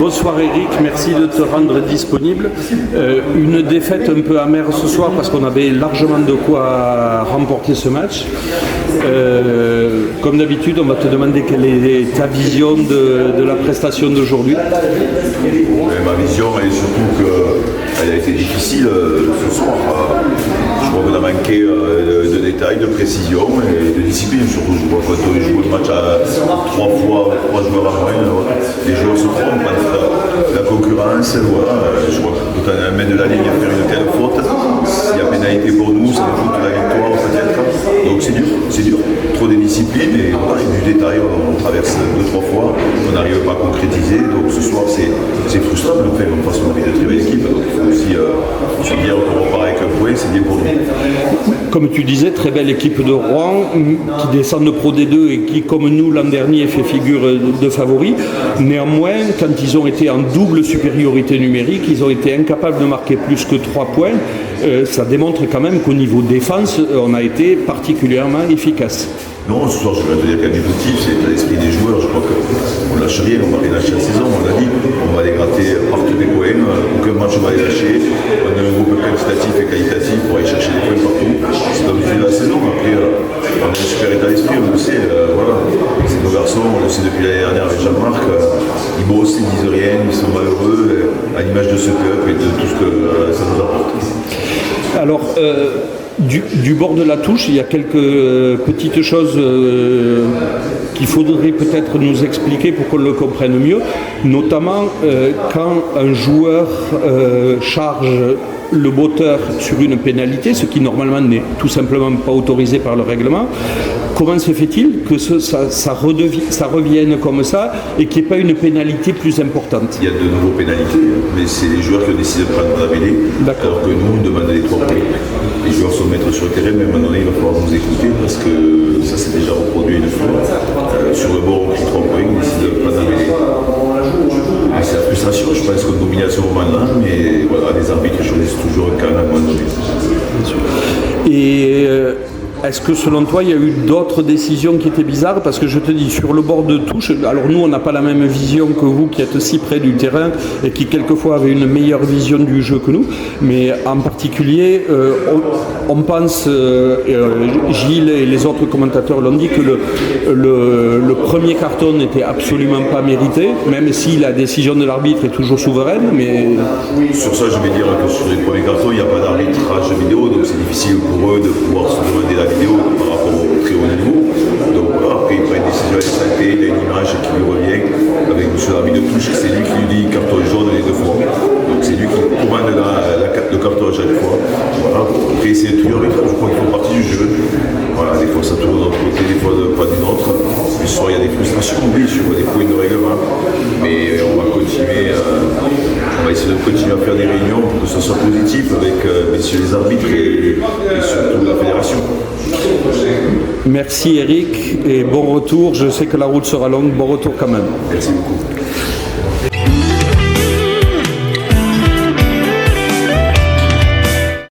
Bonsoir Eric, merci de te rendre disponible. Une défaite un peu amère ce soir parce qu'on avait largement de quoi remporter ce match. Comme d'habitude, on va te demander quelle est ta vision de la prestation d'aujourd'hui. Ma vision est surtout qu'elle a été difficile ce soir. Je crois qu'on a manqué de détails, de précision et de discipline. Surtout, je crois que quand on joue le match à 3 joueurs à moins, les joueurs se trompent. La concurrence, voilà, je crois que quand on amène de la ligne à faire une telle faute, s'il y a pénalité pour nous, ça nous fout la victoire peut-être. Donc c'est dur. Trop de discipline et voilà, du détail, on traverse 2-3 fois, on n'arrive pas à concrétiser. Donc ce soir, c'est frustrant, mais on fait comme façon de très belle équipe. Donc il faut aussi se dire qu'on repart avec un point, c'est bien pour nous. Comme tu disais, très belle équipe de Rouen qui descend de Pro D2 et qui, comme nous l'an dernier, fait figure de favori. Néanmoins, quand ils ont été en double supériorité numérique, ils ont été incapables de marquer plus que 3 points. Ça démontre quand même qu'au niveau défense, on a été particulièrement efficace. Non, ce soir, je vais te dire qu'un objectif, c'est l'esprit des joueurs. Je crois qu'on ne lâche rien, on va les lâcher la saison, on l'a dit. On va les gratter partout des points, aucun match on va les lâcher. On a un groupe quantitatif et qualitatif pour aller chercher des points partout. C'est l'objectif de la saison. Après, on a un super état d'esprit, on le sait. Voilà. C'est nos garçons, on le sait depuis l'année dernière avec Jean-Marc. Ils bossent, ils disent rien, ils sont malheureux, à l'image de ce club et de tout ce que ça nous apporte. Alors, du bord de la touche, il y a quelques petites choses qu'il faudrait peut-être nous expliquer pour qu'on le comprenne mieux, notamment quand un joueur charge le botteur sur une pénalité, ce qui normalement n'est tout simplement pas autorisé par le règlement. Comment se fait-il que ça revienne comme ça et qu'il n'y ait pas une pénalité plus importante? Il y a de nouveaux pénalités, mais c'est les joueurs qui ont décidé de prendre la mêlée, alors que nous, on demande les 3 points. Les joueurs sont maîtres sur le terrain, mais à un moment donné, il va falloir nous écouter parce que ça s'est déjà reproduit une fois. Sur le bord, on pris 3 points, on décide de prendre la mêlée. C'est la frustration, je pense qu'on domine à ce moment-là, mais voilà, les arbitres choisissent toujours un cas à un moment donné. Et est-ce que selon toi, il y a eu d'autres décisions qui étaient bizarres? Parce que je te dis, sur le bord de touche, alors nous, on n'a pas la même vision que vous qui êtes si près du terrain et qui quelquefois avez une meilleure vision du jeu que nous, mais en particulier, on pense, Gilles et les autres commentateurs l'ont dit, que le premier carton n'était absolument pas mérité, même si la décision de l'arbitre est toujours souveraine. Mais sur ça, je vais dire que sur les premiers cartons, il n'y a pas d'arbitrage vidéo, donc c'est difficile pour eux de pouvoir se demander la vidéo par rapport au très haut niveau. Donc voilà, après il prend une décision avec santé, il y a une image qui lui revient avec M. l'arbitre de touche, c'est lui qui lui dit carton jaune les 2 fois. Donc c'est lui qui commande le carton à chaque fois. Voilà. Après c'est tout arbitrage, je crois qu'ils font partie du jeu. Voilà, des fois ça tourne de notre côté, des fois pas d'une autre. Ce soir il y a des frustrations, oui, sur des points de règlement. Mais on va continuer, on va essayer de continuer à faire des réunions pour que ce soit positif avec messieurs les arbitres et surtout la fédération. Merci Eric et bon retour. Je sais que la route sera longue, bon retour quand même. Merci beaucoup.